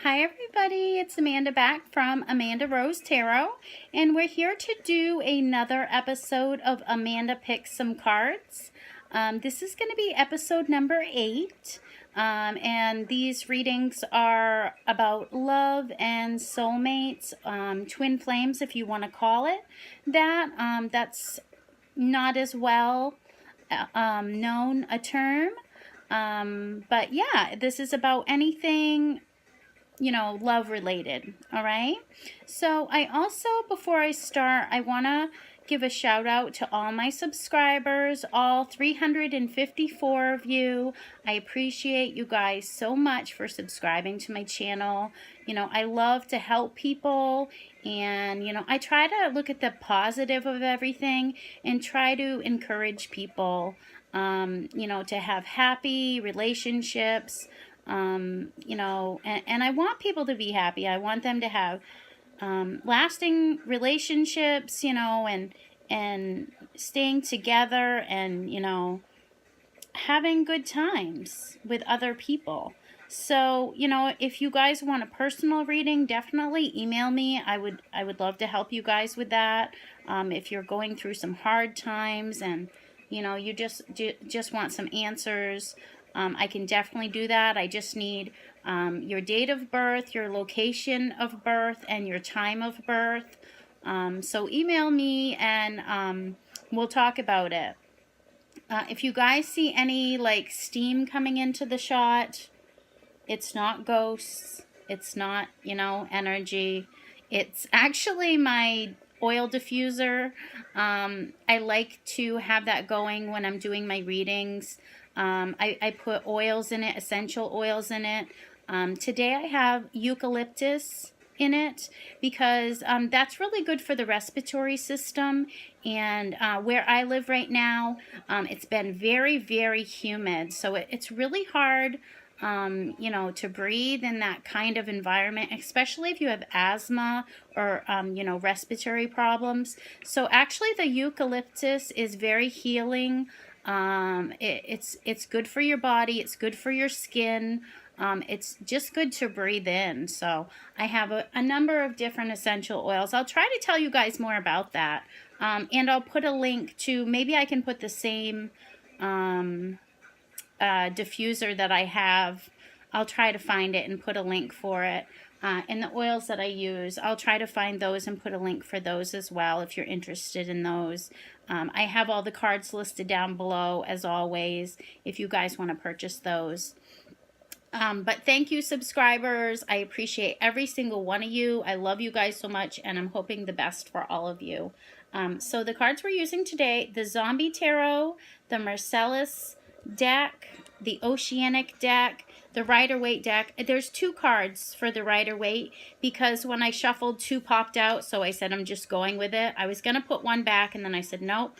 Hi everybody, it's Amanda back from Amanda Rose Tarot, and we're here to do another episode of Amanda Picks Some Cards. This is going to be episode number 8, and these readings are about love and soulmates, twin flames if you want to call it that. That's not as well known a term, but yeah, this is about anything love related. All right. So I also, before I start, I want to give a shout out to all my subscribers, all 354 of you. I appreciate you guys so much for subscribing to my channel. I love to help people, and I try to look at the positive of everything and try to encourage people to have happy relationships. And I want people to be happy. I want them to have lasting relationships, and staying together and, having good times with other people. So, if you guys want a personal reading, definitely email me. I would love to help you guys with that. If you're going through some hard times and, you just want some answers, I can definitely do that. I just need your date of birth, your location of birth, and your time of birth. So email me and we'll talk about it. If you guys see any steam coming into the shot, it's not ghosts. It's not, energy. It's actually my oil diffuser. I like to have that going when I'm doing my readings. I put oils in it, essential oils in it. Today I have eucalyptus in it because that's really good for the respiratory system. And where I live right now, it's been very, very humid. So it's really hard, to breathe in that kind of environment, especially if you have asthma or, respiratory problems. So actually the eucalyptus is very healing. It's good for your body. It's good for your skin. It's just good to breathe in. So I have a number of different essential oils. I'll try to tell you guys more about that. And I'll put a link to, maybe I can put the same diffuser that I have. I'll try to find it and put a link for it. And the oils that I use, I'll try to find those and put a link for those as well if you're interested in those. I have all the cards listed down below as always if you guys want to purchase those. But thank you, subscribers. I appreciate every single one of you. I love you guys so much, and I'm hoping the best for all of you. So the cards we're using today, the Zombie Tarot, the Marcellus deck, the Oceanic deck, the Rider-Waite deck. There's 2 cards for the Rider-Waite because when I shuffled, 2 popped out, so I said I'm just going with it. I was going to put one back, and then I said, nope,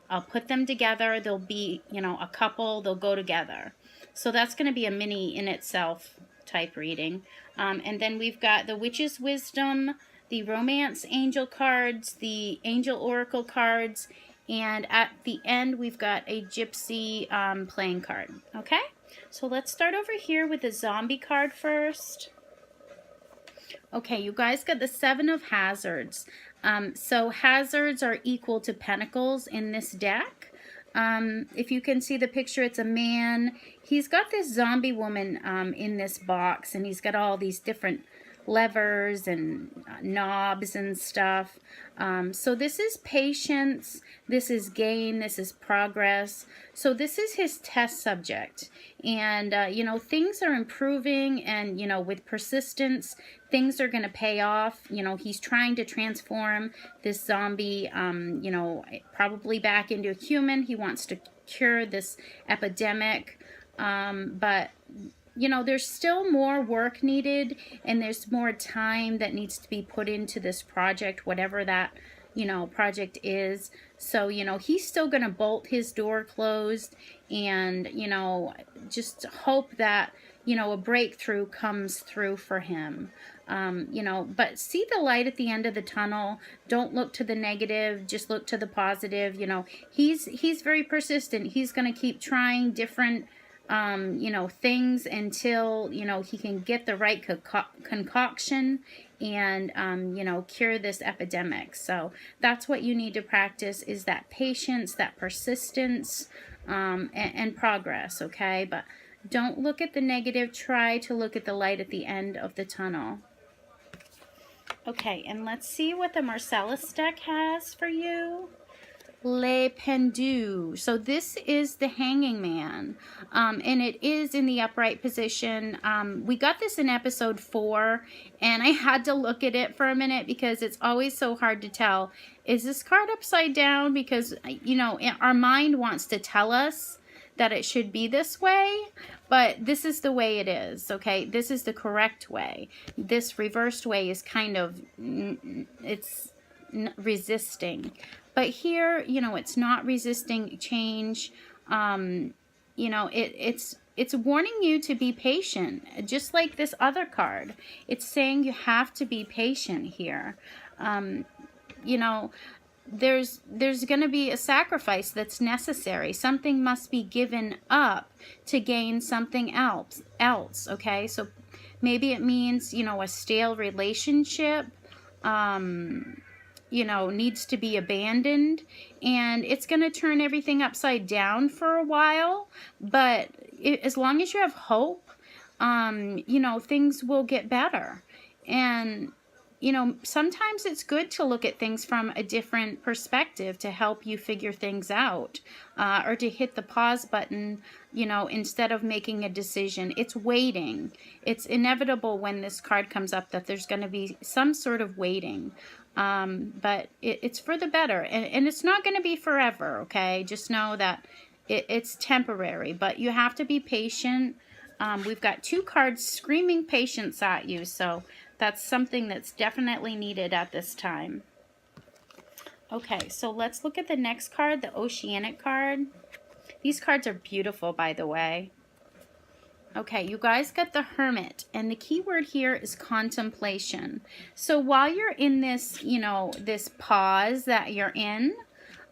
I'll put them together. They'll be, a couple. They'll go together. So that's going to be a mini in itself type reading. And then we've got the Witch's Wisdom, the Romance Angel cards, the Angel Oracle cards, and at the end we've got a Gypsy playing card. Okay? So let's start over here with the Zombie card first. Okay, you guys got the 7 of Hazards. So hazards are equal to pentacles in this deck. If you can see the picture, it's a man. He's got this zombie woman in this box, and he's got all these different levers and knobs and stuff. So this is patience, this is gain, this is progress. So this is his test subject. And, things are improving, and, with persistence, things are going to pay off. He's trying to transform this zombie, probably back into a human. He wants to cure this epidemic. But there's still more work needed, and there's more time that needs to be put into this project, whatever that, project is. So, he's still going to bolt his door closed and, just hope that, a breakthrough comes through for him. But see the light at the end of the tunnel. Don't look to the negative, just look to the positive. He's very persistent. He's going to keep trying different things until, he can get the right concoction and, cure this epidemic. So that's what you need to practice, is that patience, that persistence, and progress, okay? But don't look at the negative. Try to look at the light at the end of the tunnel. Okay, and let's see what the Marcellus deck has for you. Le Pendu. So this is the Hanging Man, and it is in the upright position. We got this in episode 4, and I had to look at it for a minute because it's always so hard to tell. Is this card upside down? Because, our mind wants to tell us that it should be this way, but this is the way it is, okay? This is the correct way. This reversed way is kind of, it's resisting. But here, it's not resisting change. It's warning you to be patient, just like this other card. It's saying you have to be patient here. There's going to be a sacrifice that's necessary. Something must be given up to gain something else, okay? So maybe it means, a stale relationship, needs to be abandoned, and it's going to turn everything upside down for a while, but as long as you have hope, things will get better. And, sometimes it's good to look at things from a different perspective to help you figure things out, or to hit the pause button, instead of making a decision. It's waiting. It's inevitable when this card comes up that there's going to be some sort of waiting. But it's for the better, and it's not going to be forever, okay? Just know that it's temporary, but you have to be patient. We've got 2 cards screaming patience at you, so that's something that's definitely needed at this time. Okay, so let's look at the next card, the Oceanic card. These cards are beautiful, by the way. Okay, you guys got the Hermit, and the key word here is contemplation. So while you're in this, this pause that you're in,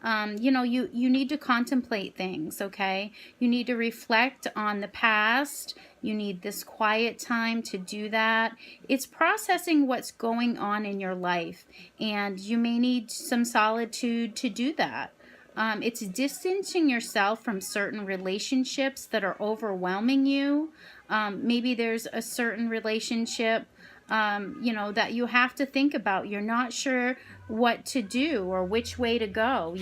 you need to contemplate things, okay? You need to reflect on the past. You need this quiet time to do that. It's processing what's going on in your life, and you may need some solitude to do that. It's distancing yourself from certain relationships that are overwhelming you. Maybe there's a certain relationship, that you have to think about. You're not sure what to do or which way to go.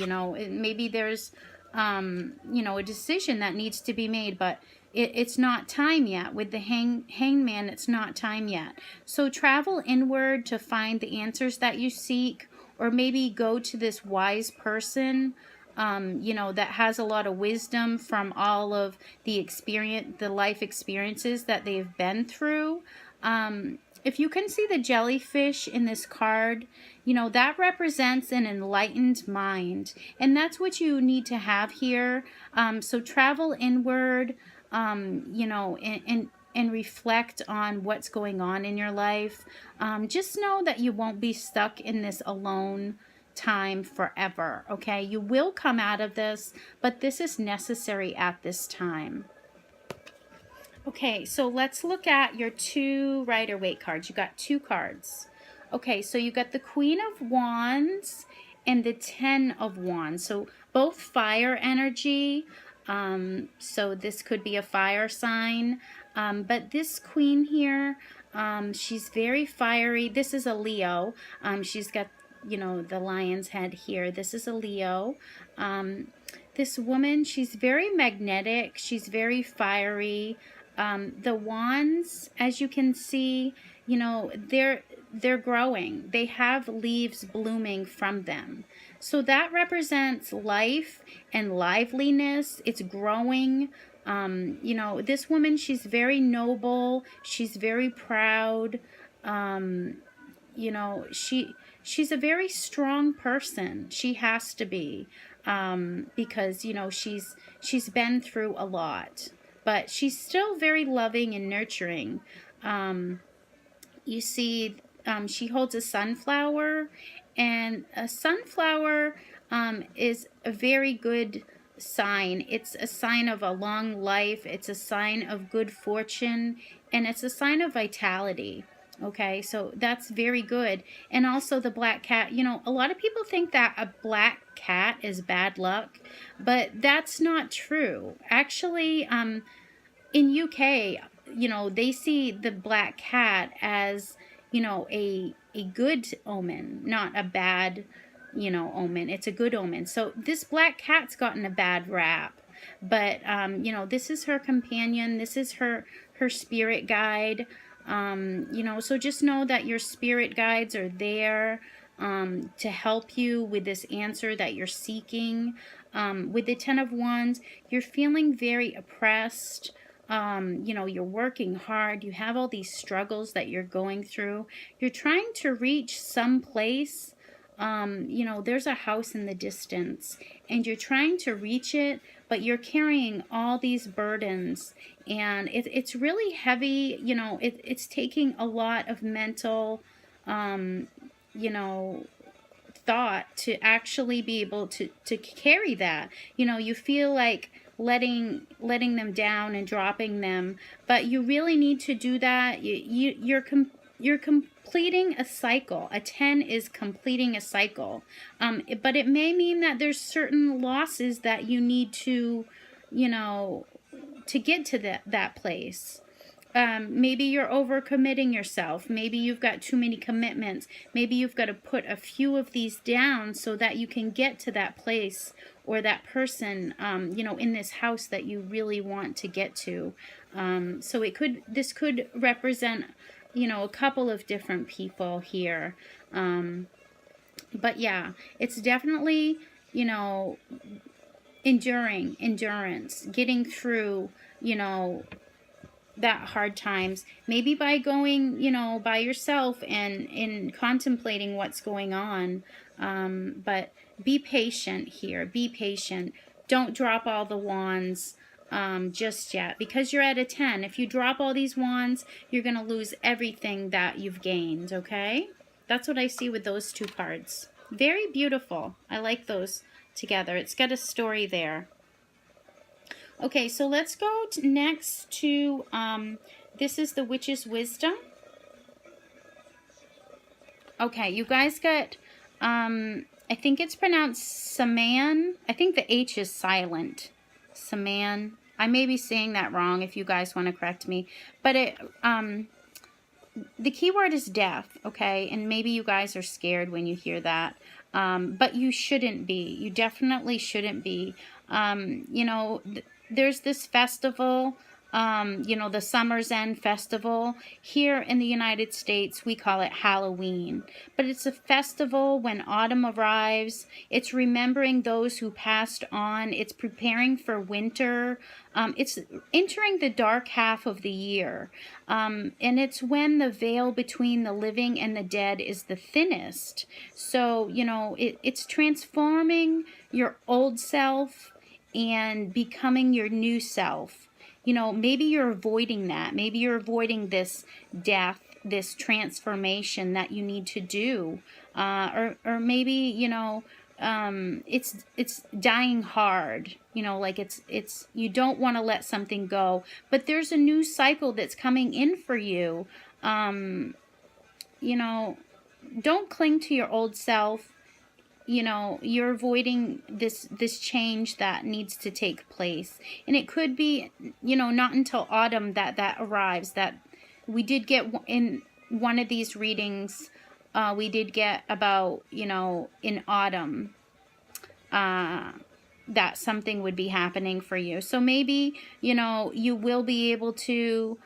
Maybe there's, a decision that needs to be made, but it's not time yet. With the hangman, it's not time yet. So travel inward to find the answers that you seek, or maybe go to this wise person, that has a lot of wisdom from all of the life experiences that they've been through. If you can see the jellyfish in this card, that represents an enlightened mind, and that's what you need to have here. So travel inward, and reflect on what's going on in your life. Just know that you won't be stuck in this alone time forever, okay? You will come out of this, but this is necessary at this time. Okay, so let's look at your 2 Rider-Waite cards. You got 2 cards. Okay, so you got the Queen of Wands and the 10 of Wands. So both fire energy. So this could be a fire sign. But this queen here, she's very fiery. This is a Leo. She's got, the lion's head here. This is a Leo. This woman, she's very magnetic. She's very fiery. The wands, as you can see, they're growing. They have leaves blooming from them. So that represents life and liveliness. It's growing. This woman, she's very noble. She's very proud. She's a very strong person. She has to be, because, she's been through a lot. But she's still very loving and nurturing. You see, she holds a sunflower, and a sunflower is a very good sign. It's a sign of a long life. It's a sign of good fortune, and it's a sign of vitality. Okay, so that's very good. And also the black cat, you know, a lot of people think that a black cat is bad luck, but that's not true. Actually, in UK, you know, they see the black cat as, you know, a good omen, not a bad, you know, omen. It's a good omen. So this black cat's gotten a bad rap, but you know, this is her companion. This is her spirit guide. You know, so just know that your spirit guides are there to help you with this answer that you're seeking. With the Ten of Wands, you're feeling very oppressed. You know, you're working hard. You have all these struggles that you're going through. You're trying to reach some place. You know, there's a house in the distance and you're trying to reach it, but you're carrying all these burdens, and it's really heavy. You know, it's taking a lot of mental, you know, thought to actually be able to carry that. You know, you feel like letting them down and dropping them, but you really need to do that. You're completing a cycle. A 10 is completing a cycle, but it may mean that there's certain losses that you need to, you know, to get to that place. Maybe you're overcommitting yourself. Maybe you've got too many commitments. Maybe you've got to put a few of these down so that you can get to that place or that person, you know, in this house that you really want to get to. So this could represent, you know, a couple of different people here. But yeah, it's definitely, you know, endurance, getting through, you know, that hard times, maybe by going, you know, by yourself and contemplating what's going on. But be patient here. Be patient. Don't drop all the wands just yet, because you're at a 10. If you drop all these wands, you're going to lose everything that you've gained, okay? That's what I see with those two cards. Very beautiful. I like those together. It's got a story there. Okay, so let's go next to, this is the Witch's Wisdom. Okay, you guys got, I think it's pronounced Saman. I think the H is silent. Saman. I may be saying that wrong if you guys want to correct me. But the key word is death, okay? And maybe you guys are scared when you hear that. But you shouldn't be. You definitely shouldn't be. You know, there's this festival, you know, the Summer's End Festival. Here in the United States, we call it Halloween. But it's a festival when autumn arrives. It's remembering those who passed on. It's preparing for winter. It's entering the dark half of the year. And it's when the veil between the living and the dead is the thinnest. So, you know, it's transforming your old self and becoming your new self. You know, maybe you're avoiding that. Maybe you're avoiding this death, this transformation that you need to do. Or maybe, you know, it's dying hard. You know, like it's you don't want to let something go. But there's a new cycle that's coming in for you. You know, don't cling to your old self. You know, you're avoiding this change that needs to take place. And it could be, you know, not until autumn that arrives. That we did get in one of these readings, we did get about, you know, in autumn, that something would be happening for you. So maybe, you know, you will be able to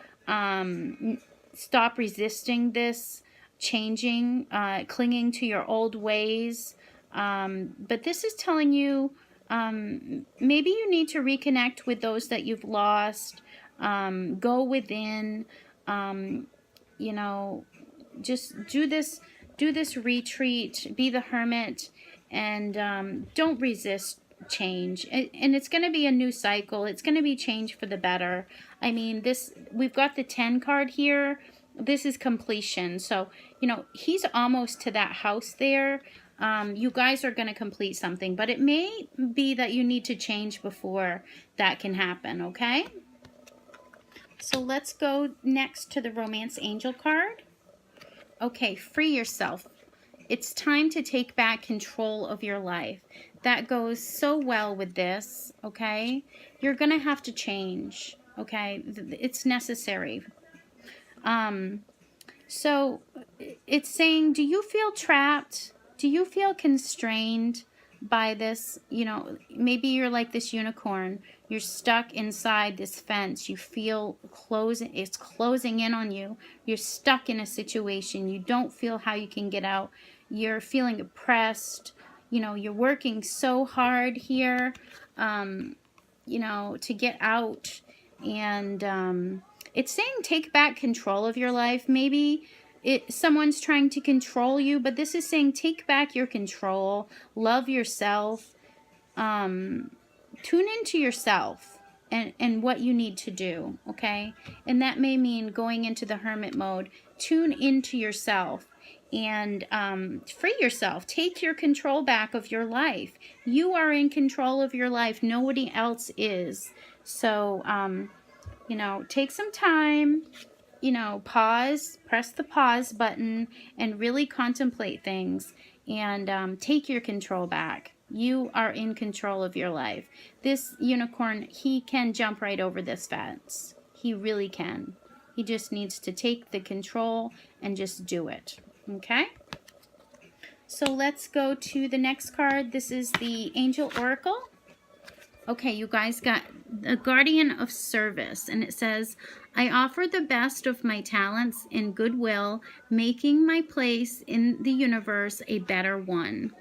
stop resisting this changing, clinging to your old ways. But this is telling you, maybe you need to reconnect with those that you've lost, go within, you know, just do this retreat, be the hermit, and don't resist change. And it's going to be a new cycle. It's going to be change for the better. I mean, we've got the 10 card here. This is completion. So, you know, he's almost to that house there. You guys are going to complete something, but it may be that you need to change before that can happen, okay? So let's go next to the Romance Angel card. Okay, free yourself. It's time to take back control of your life. That goes so well with this, okay? You're going to have to change, okay? It's necessary. So it's saying, do you feel trapped? Do you feel constrained by this? You know, maybe you're like this unicorn. You're stuck inside this fence. You feel it's closing in on you. You're stuck in a situation. You don't feel how you can get out. You're feeling oppressed. You know, you're working so hard here, you know, to get out. And it's saying take back control of your life. Maybe someone's trying to control you, but this is saying take back your control. Love yourself. Tune into yourself and what you need to do, okay? And that may mean going into the hermit mode. Tune into yourself and free yourself. Take your control back of your life. You are in control of your life. Nobody else is. So, you know, take some time, you know, pause, press the pause button, and really contemplate things and take your control back. You are in control of your life. This unicorn, he can jump right over this fence. He really can. He just needs to take the control and just do it. Okay? So let's go to the next card. This is the Angel Oracle. Okay, you guys got the Guardian of Service, and it says, I offer the best of my talents and goodwill, making my place in the universe a better one.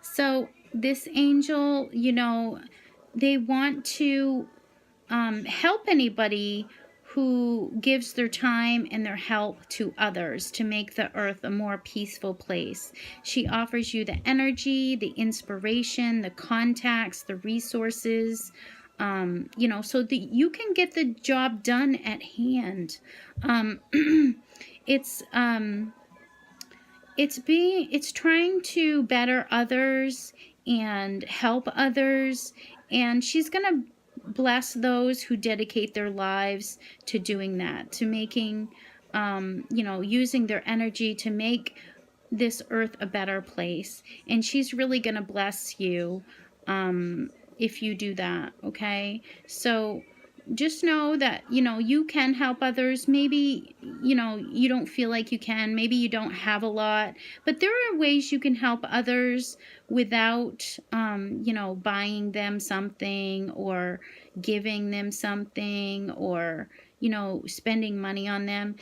So this angel, you know, they want to help anybody who gives their time and their help to others to make the earth a more peaceful place. She offers you the energy, the inspiration, the contacts, the resources, you know, so that you can get the job done at hand. It's trying to better others and help others, and she's gonna bless those who dedicate their lives to doing that, to making, you know, using their energy to make this earth a better place. And she's really gonna bless you if you do that, okay? So just know that, you know, you can help others. Maybe, you know, you don't feel like you can. Maybe you don't have a lot. But there are ways you can help others without, you know, buying them something or giving them something or, you know, spending money on them.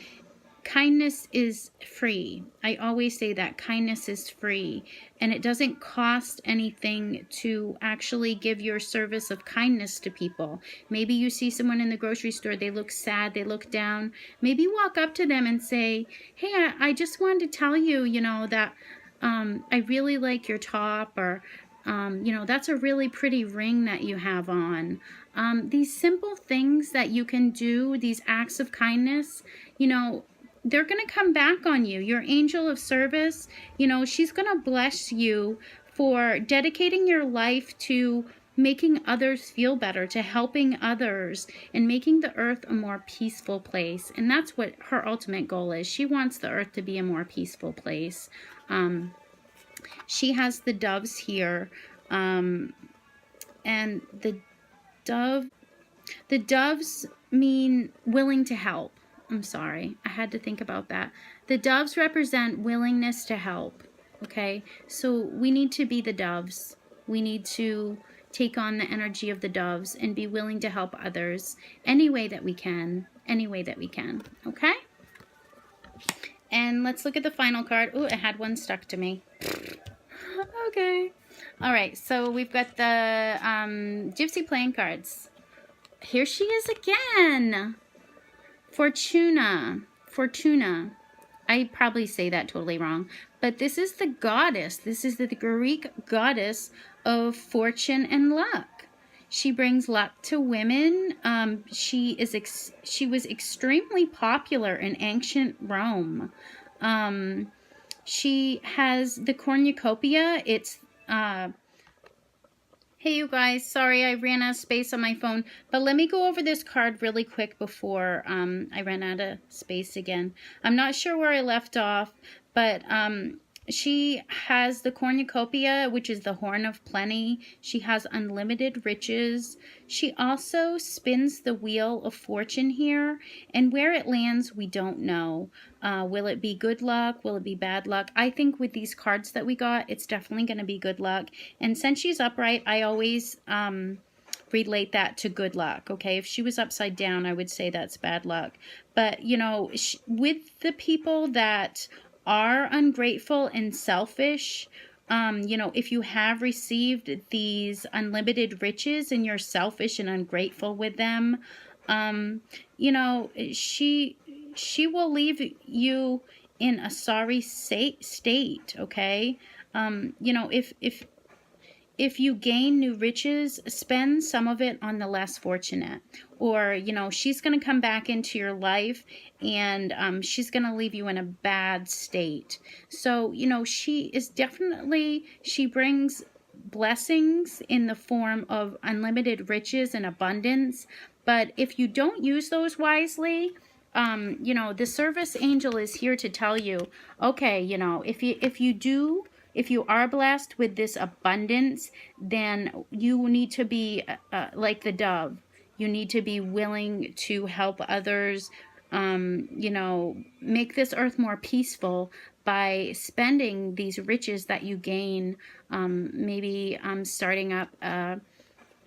Kindness is free. I always say that kindness is free, and it doesn't cost anything to actually give your service of kindness to people. Maybe you see someone in the grocery store, they look sad, they look down. Maybe walk up to them and say, hey, I just wanted to tell you, you know, that I really like your top, or you know, that's a really pretty ring that you have on. These simple things that you can do, these acts of kindness, you know, they're going to come back on you. Your angel of service, you know, she's going to bless you for dedicating your life to making others feel better, to helping others, and making the earth a more peaceful place. And that's what her ultimate goal is. She wants the earth to be a more peaceful place. She has the doves here, and the doves mean willing to help. I'm sorry, I had to think about that. The doves represent willingness to help, okay? So we need to be the doves. We need to take on the energy of the doves and be willing to help others any way that we can, okay? And let's look at the final card. Ooh, it had one stuck to me. Okay. All right, so we've got the Gypsy playing cards. Here she is again. Fortuna. I probably say that totally wrong, but this is the goddess. This is the Greek goddess of fortune and luck. She brings luck to women. She was extremely popular in ancient Rome. She has the cornucopia. It's hey you guys, sorry I ran out of space on my phone, but let me go over this card really quick before I ran out of space again. I'm not sure where I left off, but she has the cornucopia, which is the horn of plenty. She has unlimited riches. She also spins the wheel of fortune here, and where it lands, we don't know. Will it be good luck? Will it be bad luck? I think with these cards that we got, it's definitely going to be good luck. And since she's upright, I always relate that to good luck, okay? If she was upside down, I would say that's bad luck. But, you know, with the people that are ungrateful and selfish, you know, if you have received these unlimited riches and you're selfish and ungrateful with them, you know, she will leave you in a sorry state, okay? You know, if you gain new riches, spend some of it on the less fortunate. Or, you know, she's going to come back into your life and she's going to leave you in a bad state. So, you know, she brings blessings in the form of unlimited riches and abundance. But if you don't use those wisely, you know, the service angel is here to tell you, okay, you know, if you are blessed with this abundance, then you need to be like the dove. You need to be willing to help others, you know, make this earth more peaceful by spending these riches that you gain, maybe starting up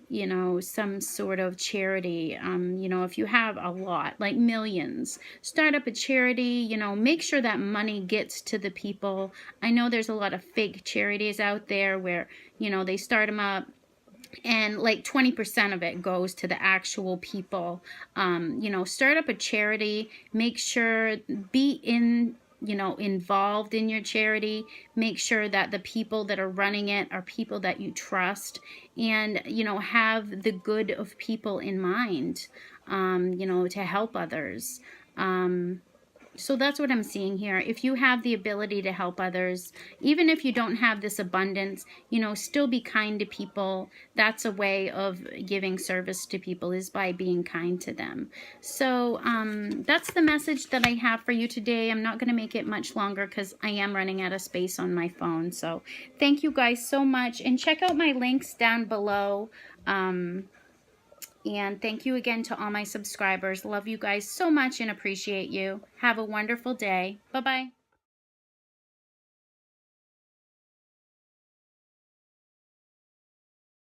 you know, some sort of charity. You know, if you have a lot, like millions, start up a charity, you know, make sure that money gets to the people. I know there's a lot of fake charities out there where, you know, they start them up and like 20% of it goes to the actual people. You know, start up a charity, make sure, you know, involved in your charity. Make sure that the people that are running it are people that you trust, and, you know, have the good of people in mind, you know, to help others. So that's what I'm seeing here. If you have the ability to help others, even if you don't have this abundance, you know, still be kind to people. That's a way of giving service to people, is by being kind to them. So that's the message that I have for you today. I'm not going to make it much longer because I am running out of space on my phone. So thank you guys so much. And check out my links down below. And thank you again to all my subscribers. Love you guys so much and appreciate you. Have a wonderful day. Bye-bye.